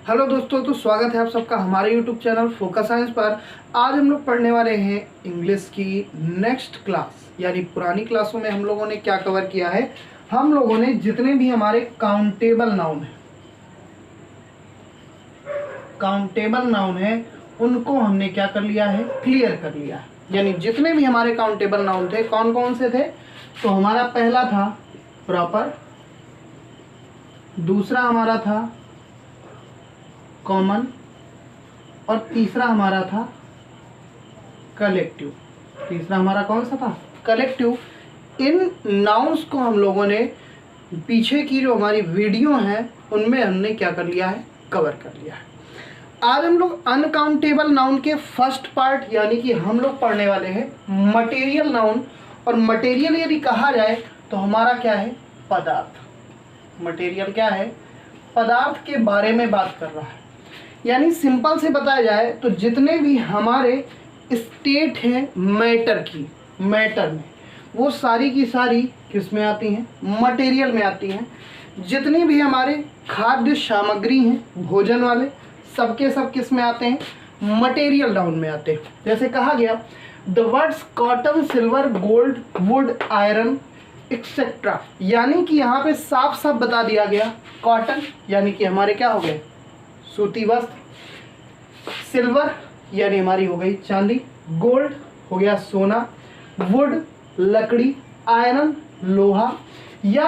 Hello दोस्तों, तो स्वागत है आप सबका हमारे यूट्यूब चैनल फोकस साइंस पर। आज हम लोग पढ़ने वाले हैं इंग्लिश की नेक्स्ट क्लास। यानी पुरानी क्लासों में हम लोगों ने क्या कवर किया है, हम लोगों ने जितने भी हमारे काउंटेबल नाउन है उनको हमने क्या कर लिया है, क्लियर कर लिया है। यानी जितने भी हमारे काउंटेबल नाउन थे, कौन कौन से थे, तो हमारा पहला था प्रॉपर, दूसरा हमारा था कॉमन और तीसरा हमारा था कलेक्टिव। तीसरा हमारा कौन सा था, कलेक्टिव। इन नाउन्स को हम लोगों ने पीछे की जो हमारी वीडियो है उनमें हमने क्या कर लिया है, कवर कर लिया है। आज हम लोग अनकाउंटेबल नाउन के फर्स्ट पार्ट यानी कि हम लोग पढ़ने वाले हैं मटेरियल नाउन। और मटेरियल यदि कहा जाए तो हमारा क्या है, पदार्थ। मटेरियल क्या है, पदार्थ के बारे में बात कर रहा है। यानी सिंपल से बताया जाए तो जितने भी हमारे स्टेट हैं मैटर में, वो सारी की सारी किस में आती हैं, मटेरियल में आती हैं। जितनी भी हमारे खाद्य सामग्री हैं भोजन वाले, सबके सब किस में आते हैं, मटेरियल नाउन में आते हैं। जैसे कहा गया the words cotton, silver, gold, wood, iron etcetera. यानी कि यहाँ पे साफ साफ बता दिया गया कॉटन यानी कि हमारे क्या हो गए, सूती वस्त्र। सिल्वर यानी हमारी हो गई चांदी, गोल्ड हो गया सोना, वुड लकड़ी, आयरन लोहा, या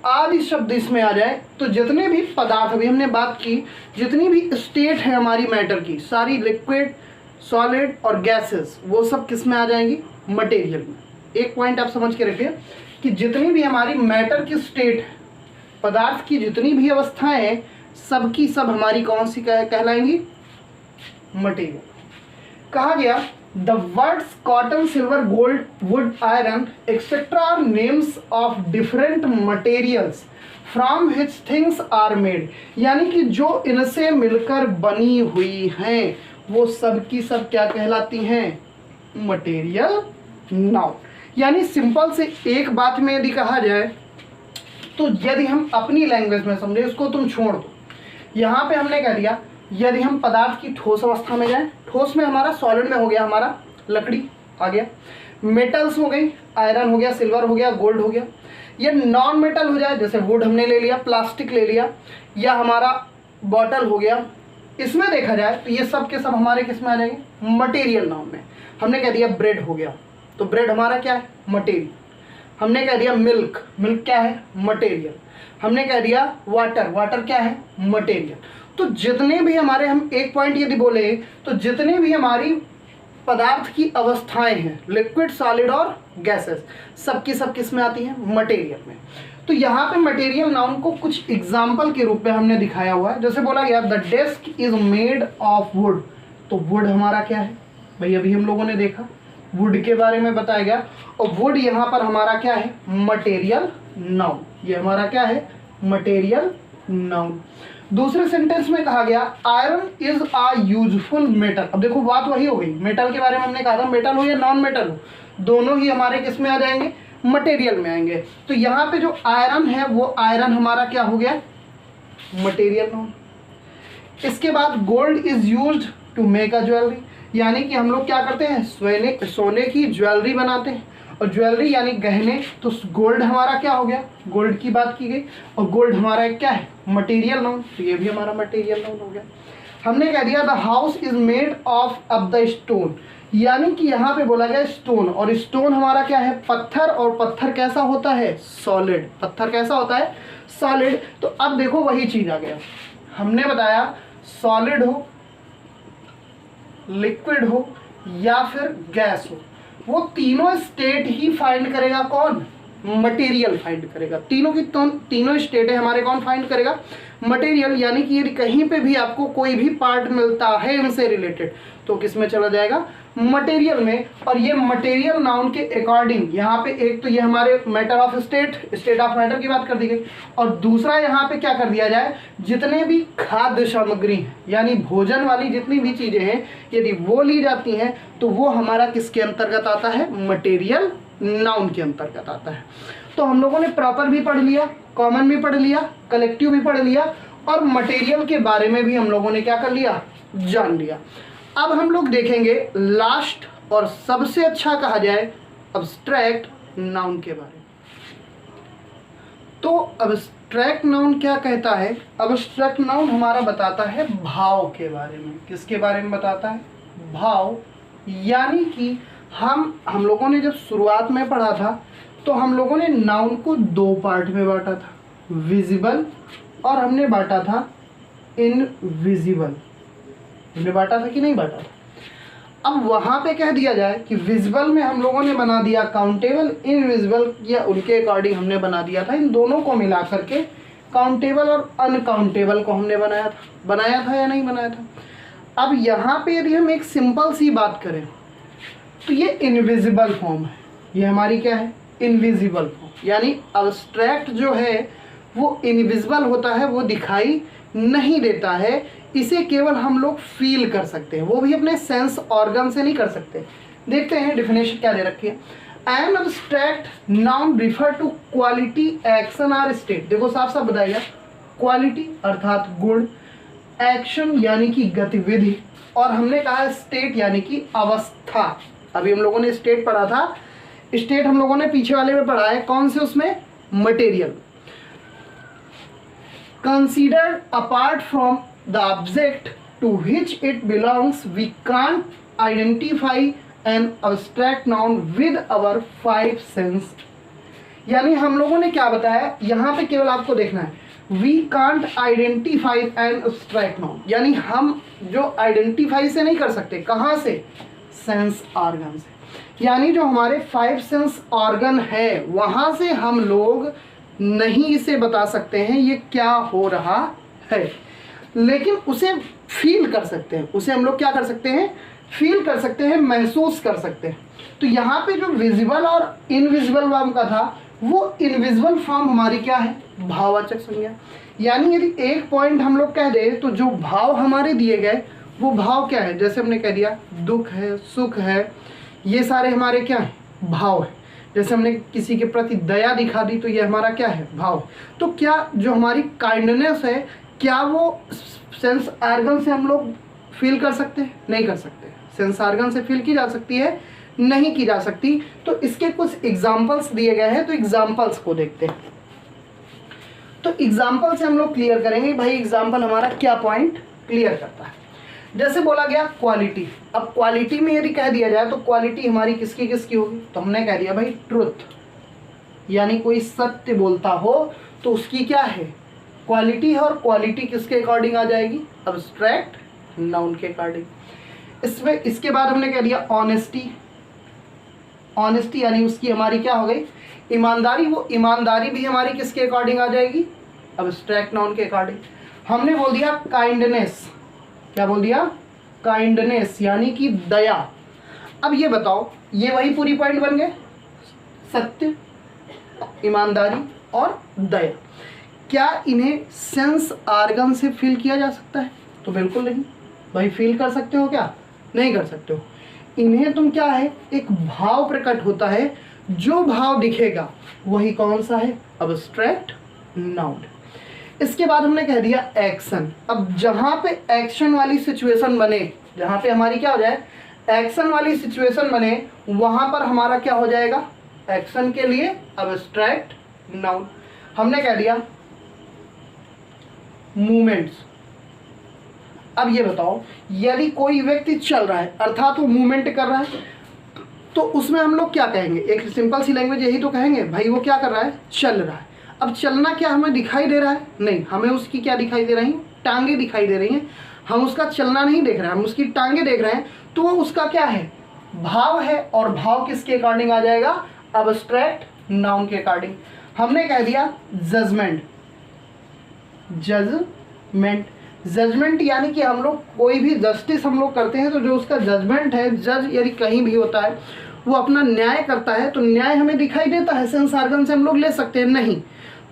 आदि शब्द इसमें आ जाए तो जितने भी पदार्थ, अभी हमने बात की, जितनी भी स्टेट है हमारी मैटर की, सारी लिक्विड, सॉलिड और गैसेस, वो सब किस में आ जाएंगी, मटेरियल में। एक पॉइंट आप समझ के रखिए कि जितनी भी हमारी मैटर की स्टेट है, पदार्थ की जितनी भी अवस्थाएं हैं, सब की सब हमारी कौन सी कहलाएंगी, मटेरियल। कहा गया the words cotton, silver, gold, wood, iron etcetera are names of different materials from which things are made. यानी कि जो इनसे मिलकर बनी हुई हैं वो सब की सब क्या कहलाती हैं, मटेरियल नाउन। यानी सिंपल से एक बात में यदि कहा जाए तो यदि हम अपनी लैंग्वेज में समझे, इसको तुम छोड़ दो, यहाँ पे हमने कह दिया यदि हम पदार्थ की ठोस अवस्था में जाएं, ठोस में हमारा सॉलिड में हो गया हमारा लकड़ी आ गया, मेटल्स हो गई, आयरन हो गया, सिल्वर हो गया, गोल्ड हो गया। ये नॉन मेटल हो जाए जैसे वुड हमने ले लिया, प्लास्टिक ले लिया, या हमारा बॉटल हो गया, इसमें देखा जाए तो ये सब के सब हमारे किस में आ जाएंगे, मटेरियल नाउन में। हमने कह दिया ब्रेड हो गया तो ब्रेड हमारा क्या है, मटेरियल। हमने कह दिया मिल्क क्या है, मटेरियल। हमने कह दिया वाटर क्या है, मटेरियल। तो जितने भी हमारे, हम एक पॉइंट यदि बोले तो जितने भी हमारी पदार्थ की अवस्थाएं हैं, लिक्विड, सॉलिड और गैसेस, सबकी सब किस में आती हैं, मटेरियल में। तो यहाँ पे मटेरियल नाउन को कुछ एग्जाम्पल के रूप में हमने दिखाया हुआ है। जैसे बोला गया the desk is made of would, तो वुड हमारा क्या है भाई, अभी हम लोगों ने देखा वुड के बारे में बताया गया, और वुड यहाँ पर हमारा क्या है, मटेरियल नाउन। ये हमारा क्या है, मटेरियल नाउन। दूसरे सेंटेंस में कहा गया iron is a useful metal. अब देखो बात वही हो गई, मेटल के बारे में हमने कहा था, मेटल हो या नॉन मेटल हो, दोनों ही हमारे किस में आ जाएंगे, मटेरियल में आएंगे। तो यहाँ पे जो आयरन है वो आयरन हमारा क्या हो गया, मटेरियल नाउन। इसके बाद gold is used to make a jewellery, यानी कि हम लोग क्या करते हैं, सोने की ज्वेलरी बनाते हैं, और ज्वेलरी यानी गहने, तो गोल्ड हमारा क्या हो गया, गोल्ड की बात की गई, और गोल्ड हमारा एक क्या है, मटेरियल नाउन, तो ये भी हमारा मटेरियल नाउन हो गया। हमने कह दिया the house is made of the stone, यानी कि यहाँ पे बोला गया स्टोन, और स्टोन हमारा क्या है, पत्थर, और पत्थर कैसा होता है, सॉलिड। पत्थर कैसा होता है, सॉलिड। तो अब देखो वही चीज आ गया, हमने बताया सॉलिड हो, लिक्विड हो या फिर गैस हो, वो तीनों स्टेट ही फाइंड करेगा कौन, मटेरियल फाइंड करेगा। तीनों की तीनों स्टेट है हमारे, कौन फाइंड करेगा, मटेरियल। यानी कि यदि कहीं पे भी आपको कोई भी पार्ट मिलता है इनसे रिलेटेड तो किस में चला जाएगा, मटेरियल में। और ये मटेरियल नाउन के अकॉर्डिंग यहाँ पे एक तो ये हमारे matter of state of matter की बात कर दी गई, और दूसरा यहाँ पे क्या कर दिया जाए, जितने भी खाद्य सामग्री हैं यानी भोजन वाली जितनी भी चीजें हैं, यदि वो ली जाती हैं तो वो हमारा किसके अंतर्गत आता है, मटेरियल नाउन के अंतर्गत आता है। तो हम लोगों ने प्रॉपर भी पढ़ लिया, कॉमन भी पढ़ लिया, कलेक्टिव भी पढ़ लिया, और मटेरियल के बारे में भी हम लोगों ने क्या कर लिया, जान लिया। अब हम लोग देखेंगे लास्ट और सबसे अच्छा कहा जाए अब्स्ट्रैक्ट नाउन के बारे में। तो अब्स्ट्रैक्ट नाउन क्या कहता है? अब्स्ट्रैक्ट नाउन हमारा बताता है भाव के बारे में। किसके बारे में बताता है? भाव। यानी कि हम लोगों ने जब शुरुआत में पढ़ा था तो हम लोगों ने नाउन को दो पार्ट में बांटा था, विजिबल और हमने बांटा था इनविजिबल। हमने बांटा था कि नहीं बांटा था? अब वहाँ पे कह दिया जाए कि विजिबल में हम लोगों ने बना दिया काउंटेबल, इनविजिबल या उनके अकॉर्डिंग हमने बना दिया था, इन दोनों को मिला करके काउंटेबल और अनकाउंटेबल को हमने बनाया था या नहीं बनाया था? अब यहाँ पे यदि हम एक सिंपल सी बात करें तो ये इनविजिबल फॉर्म है। ये हमारी क्या है? Invisible form. यानी अब्स्ट्रैक्ट जो है वो इनविजिबल होता है, वो दिखाई नहीं देता है, इसे केवल हम लोग फील कर सकते हैं, वो भी अपने सेंस ऑर्गन से नहीं कर सकते। देखते हैं डेफिनेशन क्या दे रखी है। An abstract noun refer to quality, action और स्टेट। देखो साफ साफ बताइए, क्वालिटी अर्थात गुण, एक्शन यानी कि गतिविधि, और हमने कहा स्टेट यानी कि अवस्था। अभी हम लोगों ने स्टेट पढ़ा था, स्टेट हम लोगों ने पीछे वाले में पढ़ा है, कौन से? उसमें material. Considered apart from the object to which it belongs, we can't identify an abstract noun with our five sense। यानी हम लोगों ने क्या बताया, यहाँ पे केवल आपको देखना है, we can't identify an abstract noun, यानी हम जो आइडेंटिफाई से नहीं कर सकते, कहाँ से? सेंस ऑर्गन से। यानी जो हमारे फाइव सेंस ऑर्गन है वहाँ से हम लोग नहीं इसे बता सकते हैं ये क्या हो रहा है, लेकिन उसे फील कर सकते हैं। उसे हम लोग क्या कर सकते हैं? फील कर सकते हैं, महसूस कर सकते हैं। तो यहाँ पे जो विजिबल और इनविजिबल फॉर्म का था, वो इनविजिबल फॉर्म हमारी क्या है? भाववाचक संज्ञा। यानी यदि एक पॉइंट हम लोग कह दें तो जो भाव हमारे दिए गए वो भाव क्या है? जैसे हमने कह दिया दुख है, सुख है, ये सारे हमारे क्या है? भाव है। जैसे हमने किसी के प्रति दया दिखा दी तो ये हमारा क्या है? भाव। तो क्या जो हमारी काइंडनेस है, क्या वो सेंस ऑर्गन से हम लोग फील कर सकते हैं? नहीं कर सकते। सेंस ऑर्गन से फील की जा सकती है? नहीं की जा सकती। तो इसके कुछ एग्जाम्पल्स दिए गए हैं, तो एग्जाम्पल्स को देखते हैं। तो एग्जाम्पल से हम लोग क्लियर करेंगे भाई एग्जाम्पल हमारा क्या पॉइंट क्लियर करता है। जैसे बोला गया क्वालिटी। अब क्वालिटी में यदि कह दिया जाए तो क्वालिटी हमारी किसकी किसकी होगी? तो हमने कह दिया भाई ट्रुथ, यानी कोई सत्य बोलता हो तो उसकी क्या है? क्वालिटी है। और क्वालिटी किसके अकॉर्डिंग आ जाएगी? अब्स्ट्रैक्ट नाउन के अकॉर्डिंग। इसमें इसके बाद हमने कह दिया ऑनेस्टी। ऑनेस्टी यानी उसकी हमारी क्या हो गई? ईमानदारी। वो ईमानदारी भी हमारी किसके अकॉर्डिंग आ जाएगी? अब्स्ट्रैक्ट नाउन के अकॉर्डिंग। हमने बोल दिया काइंडनेस। क्या बोल दिया? काइंडनेस यानी कि दया। अब ये बताओ, ये वही पूरी पॉइंट बन गए, सत्य, ईमानदारी और दया। क्या इन्हें सेंस ऑर्गन से फील किया जा सकता है? तो बिल्कुल नहीं भाई। फील कर सकते हो क्या? नहीं कर सकते हो। इन्हें तुम क्या है? एक भाव प्रकट होता है, जो भाव दिखेगा वही कौन सा है? Abstract noun. इसके बाद हमने कह दिया एक्शन। अब जहाँ पे एक्शन वाली सिचुएशन बने, जहाँ पे हमारी क्या हो जाए? एक्शन वाली सिचुएशन बने, वहाँ पर हमारा क्या हो जाएगा? एक्शन के लिए अब्स्ट्रैक्ट नाउन। हमने कह दिया मूवमेंट्स। अब ये बताओ, यदि कोई व्यक्ति चल रहा है अर्थात वो मूवमेंट कर रहा है, तो उसमें हम लोग क्या कहेंगे? एक सिंपल सी लैंग्वेज यही तो कहेंगे भाई वो क्या कर रहा है? चल रहा है। अब चलना क्या हमें दिखाई दे रहा है? नहीं, हमें उसकी क्या दिखाई दे रही? टांगे दिखाई दे रही हैं। हम उसका चलना नहीं देख रहे हैं, हम उसकी टांगे देख रहे हैं। तो वो उसका क्या है? भाव है। और भाव किसके अकॉर्डिंग आ जाएगा? अब्स्ट्रैक्ट नाउन के अकॉर्डिंग। हमने कह दिया जजमेंट। जजमेंट, जजमेंट यानी कि हम लोग कोई भी जस्टिस हम लोग करते हैं तो जो उसका जजमेंट है, जज यदि कहीं भी होता है वो अपना न्याय करता है, तो न्याय हमें दिखाई देता है? सेंस ऑर्गन से हम लोग ले सकते हैं? नहीं।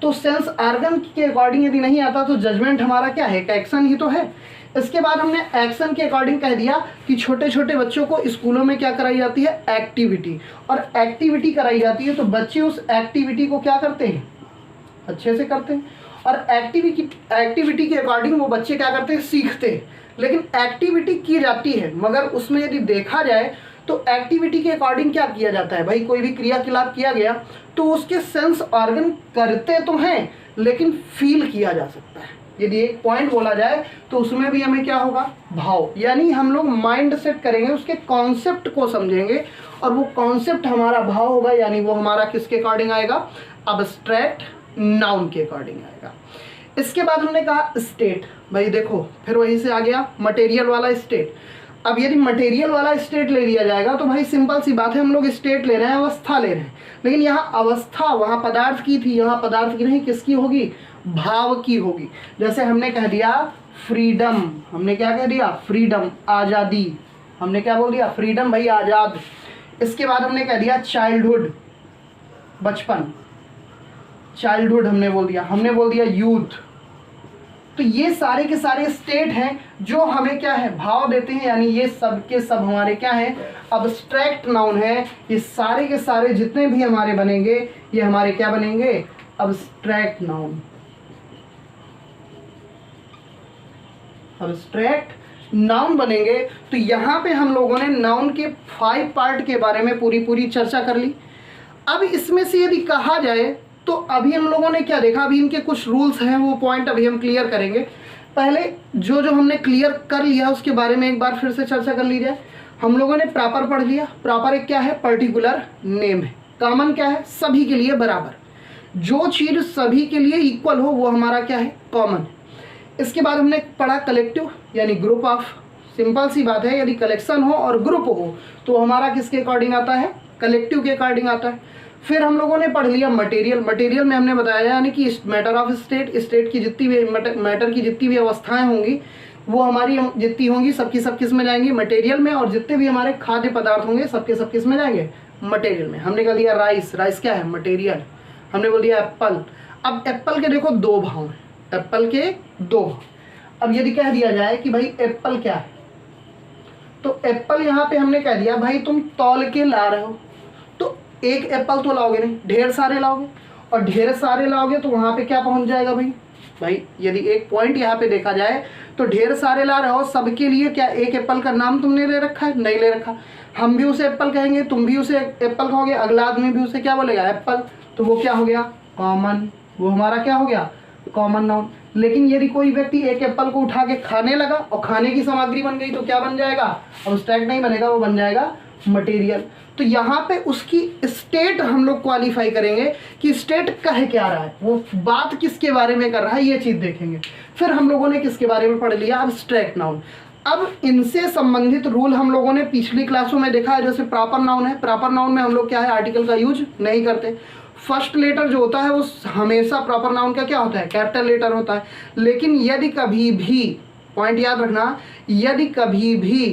तो सेंस ऑर्गन के अकॉर्डिंग यदि नहीं आता तो जजमेंट हमारा क्या है? एक एक्शन ही तो है। इसके बाद हमने एक्शन के अकॉर्डिंग कह दिया कि छोटे छोटे बच्चों को स्कूलों में क्या कराई जाती है? एक्टिविटी। और एक्टिविटी कराई जाती है तो बच्चे उस एक्टिविटी को क्या करते हैं? अच्छे से करते हैं। और एक्टिविटी के अकॉर्डिंग वो बच्चे क्या करते हैं, सीखते हैं। लेकिन एक्टिविटी की जाती है, मगर उसमें यदि देखा जाए तो एक्टिविटी के अकॉर्डिंग क्या किया जाता है भाई, कोई भी क्रियाकलाप किया गया तो उसके सेंस ऑर्गन करते तो हैं लेकिन फील किया जा सकता है। यदि एक पॉइंट बोला जाए तो उसमें भी हमें क्या होगा, भाव, यानी हम लोग माइंड सेट करेंगे, उसके कॉन्सेप्ट को समझेंगे और वो कॉन्सेप्ट हमारा भाव होगा, यानी वो हमारा किसके अकॉर्डिंग आएगा, अब्स्ट्रैक्ट नाउन के अकॉर्डिंग आएगा। इसके बाद हमने कहा स्टेट, भाई देखो फिर वहीं से आ गया मटेरियल वाला स्टेट। अब यदि मटेरियल वाला स्टेट ले लिया जाएगा तो भाई सिंपल सी बात है, हम लोग स्टेट ले रहे हैं, अवस्था ले रहे हैं, लेकिन यहाँ अवस्था वहाँ पदार्थ की थी, यहाँ पदार्थ की नहीं, किसकी होगी, भाव की होगी। जैसे हमने कह दिया फ्रीडम, हमने क्या कह दिया, फ्रीडम, आज़ादी, हमने क्या बोल दिया, फ्रीडम, भाई आज़ाद। इसके बाद हमने कह दिया चाइल्डहुड, बचपन, चाइल्डहुड हमने बोल दिया यूथ। तो ये सारे के सारे स्टेट हैं जो हमें क्या है, भाव देते हैं, यानी ये सब के सब हमारे क्या हैं, अब्स्ट्रैक्ट नाउन है। ये सारे के सारे जितने भी हमारे बनेंगे ये हमारे क्या बनेंगे, अब्स्ट्रैक्ट नाउन, अब्स्ट्रैक्ट नाउन बनेंगे। तो यहाँ पे हम लोगों ने नाउन के 5 पार्ट के बारे में पूरी चर्चा कर ली। अब इसमें से यदि कहा जाए तो अभी हम लोगों ने क्या देखा, अभी इनके कुछ रूल्स हैं, वो पॉइंट अभी हम क्लियर करेंगे। पहले जो हमने क्लियर कर लिया उसके बारे में एक बार फिर से चर्चा कर ली जाए। हम लोगों ने प्रॉपर पढ़ लिया। प्रॉपर एक क्या है, पर्टिकुलर नेम है। कॉमन क्या है, सभी के लिए बराबर, जो चीज़ सभी के लिए इक्वल हो वो हमारा क्या है, कॉमन। इसके बाद हमने पढ़ा कलेक्टिव, यानी ग्रुप ऑफ। सिंपल सी बात है, यदि कलेक्शन हो और ग्रुप हो तो हमारा किसके अकॉर्डिंग आता है, कलेक्टिव के अकॉर्डिंग आता है। फिर हम लोगों ने पढ़ लिया मटेरियल। मटेरियल में हमने बताया यानी कि मैटर ऑफ स्टेट, स्टेट की जितनी भी मैटर की जितनी भी अवस्थाएं होंगी वो हमारी जितनी होंगी सबकी सब किस में जाएंगी, मटेरियल में। और जितने भी हमारे खाद्य पदार्थ होंगे सबके सब किस में जाएंगे, मटेरियल में। हमने कह दिया राइस, राइस क्या है, मटेरियल। हमने बोल दिया एप्पल। अब एप्पल के देखो 2 भाव हैं, एप्पल के 2 भाव। अब यदि कह दिया जाए कि भाई एप्पल क्या है, तो एप्पल यहाँ पे हमने कह दिया भाई तुम तौल के ला रहे हो, तो एक एप्पल तो लाओगे नहीं, ढेर सारे लाओगे, और ढेर सारे लाओगे तो वहाँ पे क्या पहुँच जाएगा भाई यदि एक पॉइंट यहाँ पे देखा जाए तो ढेर सारे ला रहे हो, सबके लिए क्या एक एप्पल का नाम तुमने ले रखा है, नहीं ले रखा। हम भी उसे एप्पल कहेंगे, तुम भी उसे एप्पल कहोगे, अगला आदमी भी उसे क्या बोलेगा, एप्पल। तो वो क्या हो गया, कॉमन, वो हमारा क्या हो गया, कॉमन नाउन। लेकिन यदि कोई व्यक्ति एक एप्पल को उठा के खाने लगा और खाने की सामग्री बन गई तो क्या बन जाएगा, अब्स्ट्रैक्ट नहीं बनेगा, वो बन जाएगा मटेरियल। तो यहाँ पे उसकी स्टेट हम लोग क्वालिफाई करेंगे कि स्टेट कह क्या रहा है, वो बात किसके बारे में कर रहा है, ये चीज़ देखेंगे। फिर हम लोगों ने किसके बारे में पढ़ लिया, अब्स्ट्रैक्ट नाउन। अब इनसे संबंधित रूल हम लोगों ने पिछली क्लासों में देखा है। जैसे प्रॉपर नाउन है, प्रॉपर नाउन में हम लोग क्या है, आर्टिकल का यूज नहीं करते। फर्स्ट लेटर जो होता है वो हमेशा प्रॉपर नाउन का क्या होता है, कैपिटल लेटर होता है। लेकिन यदि कभी भी, पॉइंट याद रखना, यदि कभी भी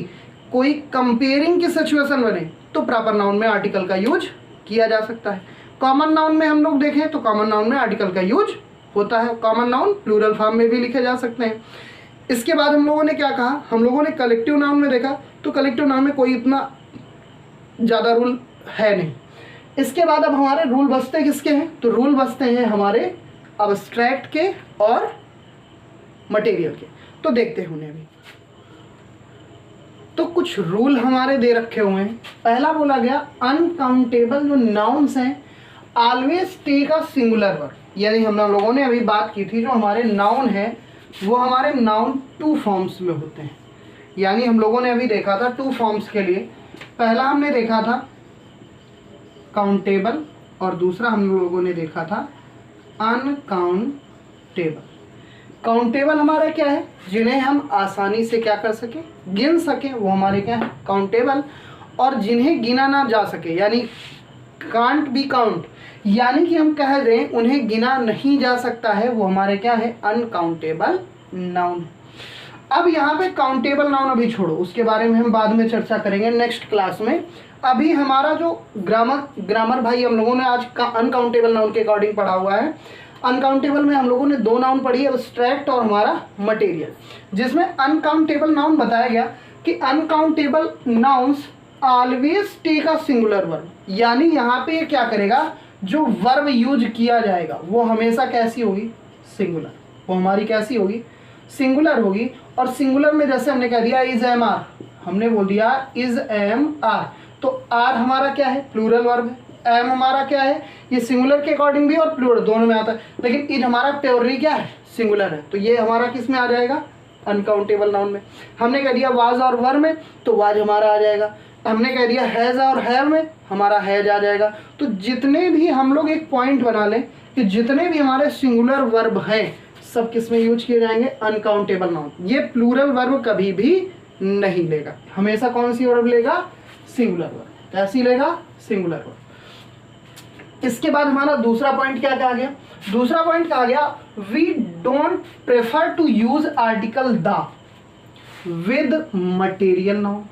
कोई कंपेयरिंग की सिचुएशन बने तो प्रॉपर नाउन में आर्टिकल का यूज किया जा सकता है। कॉमन नाउन में हम लोग देखें तो कॉमन नाउन में आर्टिकल का यूज होता है। कॉमन नाउन प्लूरल फॉर्म में भी लिखे जा सकते हैं। इसके बाद हम लोगों ने क्या कहा, हम लोगों ने कलेक्टिव नाउन में देखा, तो कलेक्टिव नाउन में कोई इतना ज़्यादा रूल है नहीं। इसके बाद अब हमारे रूल बचते किसके हैं, तो रूल बचते हैं हमारे अब्स्ट्रैक्ट के और मटेरियल के। तो देखते हैं उन्हें भी। तो कुछ रूल हमारे दे रखे हुए हैं। पहला बोला गया अनकाउंटेबल जो नाउन्स हैं always take a singular verb, यानी हम लोगों ने अभी बात की थी जो हमारे नाउन है वो हमारे नाउन 2 फॉर्म्स में होते हैं। यानी हम लोगों ने अभी देखा था 2 फॉर्म्स के लिए। पहला हमने देखा था काउंटेबल और दूसरा हम लोगों ने देखा था अनकाउंटेबल। काउंटेबल हमारा क्या है, जिन्हें हम आसानी से क्या कर सके, गिन सके, वो हमारे क्या है, काउंटेबल। और जिन्हें गिना ना जा सके यानी कांट बी काउंट, यानी कि हम कह दें उन्हें गिना नहीं जा सकता है, वो हमारे क्या है, अनकाउंटेबल नाउन। अब यहाँ पे काउंटेबल नाउन अभी छोड़ो, उसके बारे में हम बाद में चर्चा करेंगे नेक्स्ट क्लास में। अभी हमारा जो ग्रामर भाई हम लोगों ने आज का अनकाउंटेबल नाउन के अकॉर्डिंग पढ़ा हुआ है। अनकाउंटेबल में हम लोगों ने 2 नाउन पढ़ी है, अब्स्ट्रैक्ट और हमारा मटेरियल, जिसमें अनकाउंटेबल नाउन बताया गया कि uncountable nouns always take a singular verb, यानी यहाँ पे ये क्या करेगा, जो वर्ब यूज किया जाएगा वो हमेशा कैसी होगी, सिंगुलर, वो हमारी कैसी होगी, सिंगुलर होगी। और सिंगुलर में जैसे हमने कह दिया इज एम आर, हमने बोल दिया इज एम आर, तो आर हमारा क्या है, प्लूरल वर्ब है, एम हमारा क्या है, ये सिंगुलर के अकॉर्डिंग भी और प्लूरल दोनों में आता है, लेकिन इज हमारा प्योरली क्या है, सिंगुलर है, तो ये हमारा किस में आ जाएगा, अनकाउंटेबल नाउन में। हमने कह दिया वाज और वर में, तो वाज हमारा आ जाएगा। हमने कह दिया हैज़ और हैव में, हमारा हैज आ जाएगा। तो जितने भी हम लोग एक पॉइंट बना लें कि जितने भी हमारे सिंगुलर वर्ब हैं सब किस में यूज किए जाएंगे, अनकाउंटेबल नाउन। ये प्लूरल वर्ब कभी भी नहीं लेगा, हमेशा कौन सी वर्ब लेगा, सिंगुलर वर्ब। कैसी लेगा, सिंगुलर वर्ब। इसके बाद हमारा दूसरा पॉइंट क्या कहा गया, दूसरा पॉइंट कहा गया we don't prefer to use article the with material noun.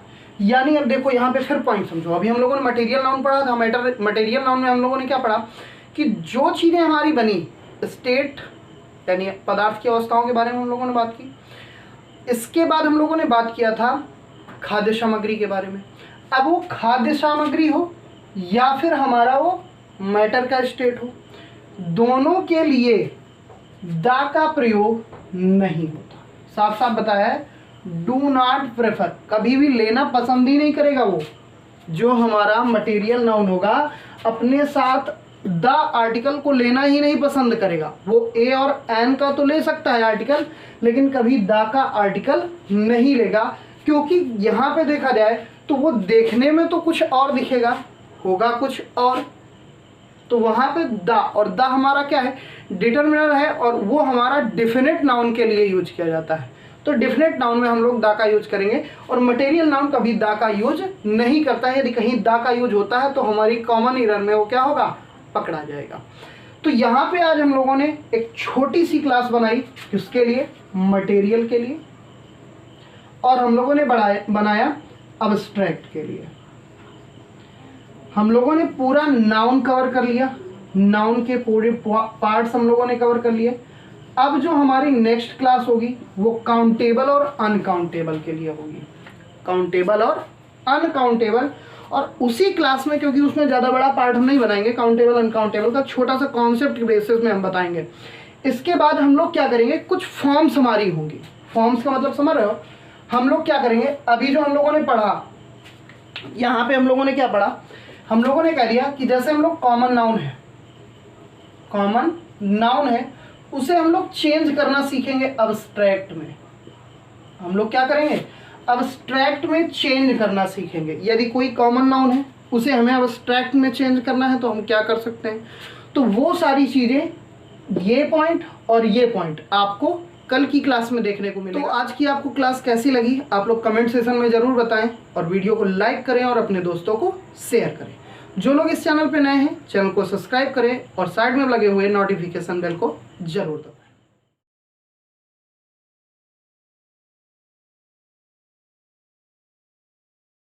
यानी अब देखो यहाँ पे फिर पॉइंट समझो, अभी हम लोगों ने मटेरियल नाउन पढ़ा था, मटेरियल नाउन में हम लोगों ने क्या पढ़ा कि जो चीज़ें हमारी बनी, स्टेट यानी पदार्थ की अवस्थाओं के बारे में हम लोगों ने बात की। इसके बाद हम लोगों ने बात किया था खाद्य सामग्री के बारे में। अब वो खाद्य सामग्री हो या फिर हमारा वो मैटर का स्टेट हो, दोनों के लिए दा का प्रयोग नहीं होता। साफ साफ बताया है, डू नॉट प्रेफर, कभी भी लेना पसंद ही नहीं करेगा वो। जो हमारा मटेरियल नाउन होगा अपने साथ द आर्टिकल को लेना ही नहीं पसंद करेगा। वो ए और एन का तो ले सकता है आर्टिकल, लेकिन कभी द का आर्टिकल नहीं लेगा, क्योंकि यहाँ पे देखा जाए तो वो देखने में तो कुछ और दिखेगा, होगा कुछ और, तो वहाँ पे द, और द हमारा क्या है, डिटरमिनर है, और वो हमारा डिफिनिट नाउन के लिए यूज किया जाता है। तो डिफिनिट नाउन में हम लोग दा का यूज करेंगे, और मटेरियल नाउन कभी दा का यूज नहीं करता है। यदि कहीं दा का यूज होता है तो हमारी कॉमन एरर में वो क्या होगा, पकड़ा जाएगा। तो यहाँ पे आज हम लोगों ने एक छोटी सी क्लास बनाई किसके लिए, मटेरियल के लिए, और हम लोगों ने बनाया अब्स्ट्रैक्ट के लिए। हम लोगों ने पूरा नाउन कवर कर लिया, नाउन के पूरे पार्ट्स हम लोगों ने कवर कर लिए। अब जो हमारी नेक्स्ट क्लास होगी वो काउंटेबल और अनकाउंटेबल के लिए होगी, काउंटेबल और अनकाउंटेबल। और उसी क्लास में, क्योंकि उसमें ज़्यादा बड़ा पार्ट हम नहीं बनाएंगे, काउंटेबल अनकाउंटेबल का छोटा सा कॉन्सेप्ट के बेसिस में हम बताएंगे। इसके बाद हम लोग क्या करेंगे, कुछ फॉर्म्स हमारी होंगी। फॉर्म्स का मतलब समझ रहे हो, हम लोग क्या करेंगे, अभी जो हम लोगों ने पढ़ा, यहाँ पे हम लोगों ने क्या पढ़ा, हम लोगों ने कह दिया कि जैसे हम लोग कॉमन नाउन है, कॉमन नाउन है, उसे हम लोग चेंज करना सीखेंगे अब्स्ट्रैक्ट में। हम लोग क्या करेंगे, अब्स्ट्रैक्ट में चेंज करना सीखेंगे। यदि कोई कॉमन नाउन है उसे हमें अब्स्ट्रैक्ट में चेंज करना है तो हम क्या कर सकते हैं, तो वो सारी चीज़ें, ये पॉइंट और ये पॉइंट आपको कल की क्लास में देखने को मिलेगा। तो आज की आपको क्लास कैसी लगी आप लोग कमेंट सेशन में ज़रूर बताएं, और वीडियो को लाइक करें और अपने दोस्तों को शेयर करें। जो लोग इस चैनल पे नए हैं चैनल को सब्सक्राइब करें, और साइड में लगे हुए नोटिफिकेशन बेल को जरूर दबाएं।